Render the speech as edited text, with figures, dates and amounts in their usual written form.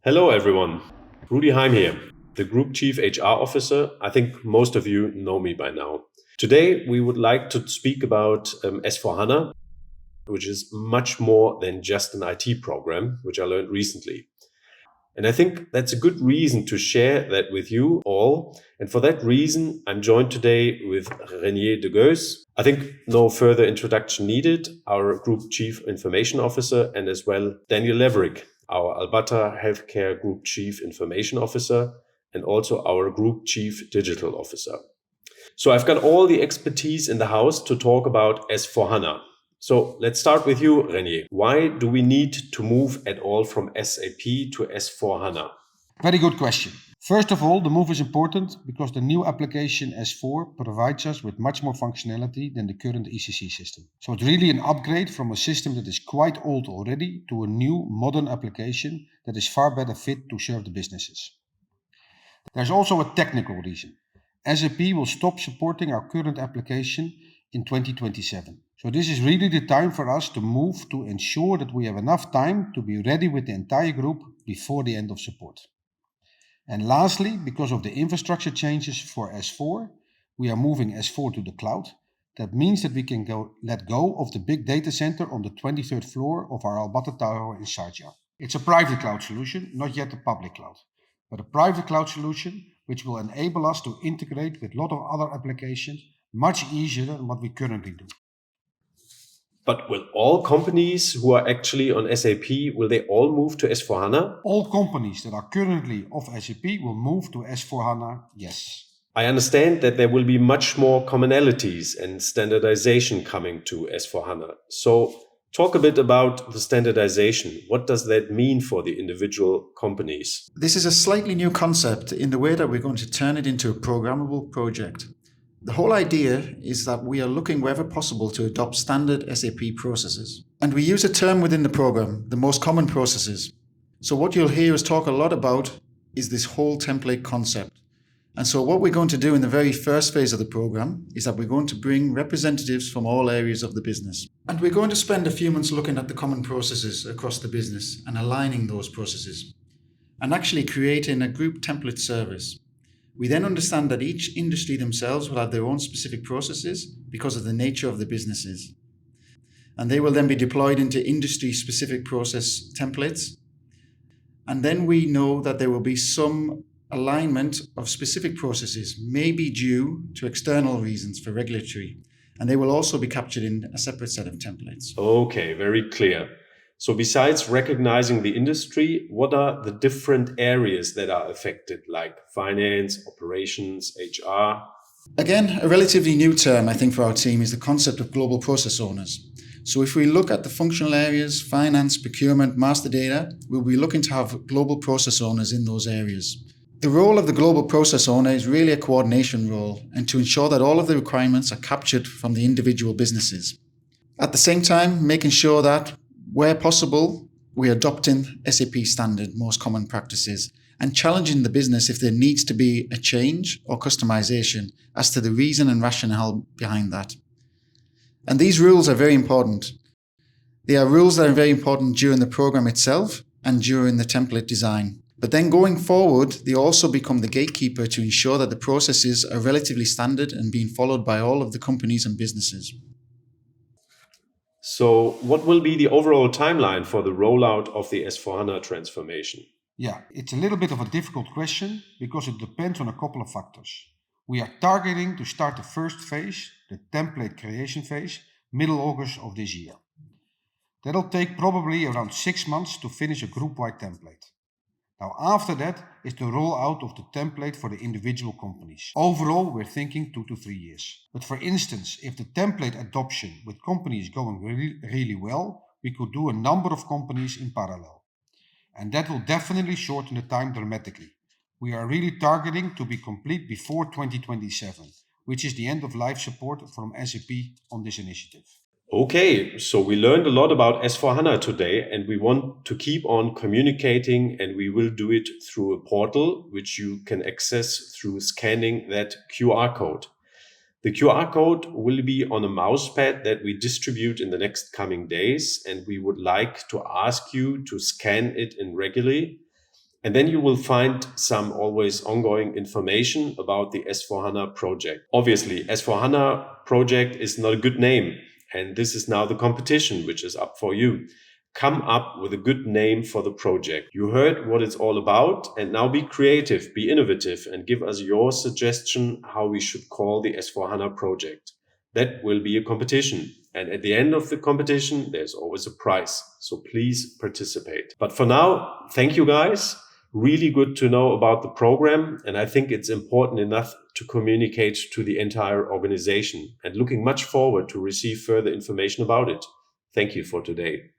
Hello, everyone. Rudy Heim here, the Group Chief HR Officer. I think most of you know me by now. Today, we would like to speak about S4 HANA, which is much more than just an IT program, which I learned recently. And I think that's a good reason to share that with you all. And for that reason, I'm joined today with Renier de Geus. I think no further introduction needed, our Group Chief Information Officer, and as well Daniel Leverick, our Albatha Healthcare Group Chief Information Officer, and also our Group Chief Digital Officer. So I've got all the expertise in the house to talk about S4 HANA. So let's start with you, Renier. Why do we need to move at all from SAP to S4 HANA? Very good question. First of all, the move is important because the new application S4 provides us with much more functionality than the current ECC system. So it's really an upgrade from a system that is quite old already to a new modern application that is far better fit to serve the businesses. There's also a technical reason. SAP will stop supporting our current application in 2027. So this is really the time for us to move to ensure that we have enough time to be ready with the entire group before the end of support. And lastly, because of the infrastructure changes for S4, we are moving S4 to the cloud. That means that we can let go of the big data center on the 23rd floor of our Albatha Tower in Sharjah. It's a private cloud solution, not yet a public cloud, but a private cloud solution which will enable us to integrate with a lot of other applications much easier than what we currently do. But will all companies who are actually on SAP, will they all move to S4 HANA? All companies that are currently of SAP will move to S4 HANA, yes. I understand that there will be much more commonalities and standardization coming to S4 HANA. So talk a bit about the standardization. What does that mean for the individual companies? This is a slightly new concept in the way that we're going to turn it into a programmable project. The whole idea is that we are looking wherever possible to adopt standard SAP processes. And we use a term within the program, the most common processes. So what you'll hear us talk a lot about is this whole template concept. And so what we're going to do in the very first phase of the program is that we're going to bring representatives from all areas of the business. And we're going to spend a few months looking at the common processes across the business and aligning those processes and actually creating a group template service. We then understand that each industry themselves will have their own specific processes because of the nature of the businesses. And they will then be deployed into industry-specific process templates. And then we know that there will be some alignment of specific processes, may be due to external reasons for regulatory. And they will also be captured in a separate set of templates. Okay, very clear. So besides recognizing the industry, what are the different areas that are affected, like finance, operations, HR? Again, a relatively new term, I think, for our team is the concept of global process owners. So if we look at the functional areas, finance, procurement, master data, we'll be looking to have global process owners in those areas. The role of the global process owner is really a coordination role and to ensure that all of the requirements are captured from the individual businesses. At the same time, making sure that where possible, we're adopting SAP standard, most common practices, and challenging the business if there needs to be a change or customization as to the reason and rationale behind that. And these rules are very important. They are rules that are very important during the program itself and during the template design. But then going forward, they also become the gatekeeper to ensure that the processes are relatively standard and being followed by all of the companies and businesses. So what will be the overall timeline for the rollout of the S4 HANA transformation? Yeah, it's a little bit of a difficult question because it depends on a couple of factors. We are targeting to start the first phase, the template creation phase, middle August of this year. That'll take probably around 6 months to finish a group-wide template. Now, after that is the rollout of the template for the individual companies. Overall, we're thinking 2 to 3 years. But for instance, if the template adoption with companies going really well, we could do a number of companies in parallel. And that will definitely shorten the time dramatically. We are really targeting to be complete before 2027, which is the end of life support from SAP on this initiative. Okay, so we learned a lot about S4HANA today, and we want to keep on communicating, and we will do it through a portal which you can access through scanning that QR code. The QR code will be on a mouse pad that we distribute in the next coming days, and we would like to ask you to scan it in regularly. And then you will find some always ongoing information about the S4HANA project. Obviously, S4HANA project is not a good name, and this is now the competition which is up for you. Come up with a good name for the project. You heard what it's all about, and now be creative, be innovative, and give us your suggestion how we should call the S4HANA project. That will be a competition. And at the end of the competition, there's always a prize. So please participate. But for now, thank you guys. Really good to know about the program. And I think it's important enough to communicate to the entire organization, and looking much forward to receive further information about it. Thank you for today.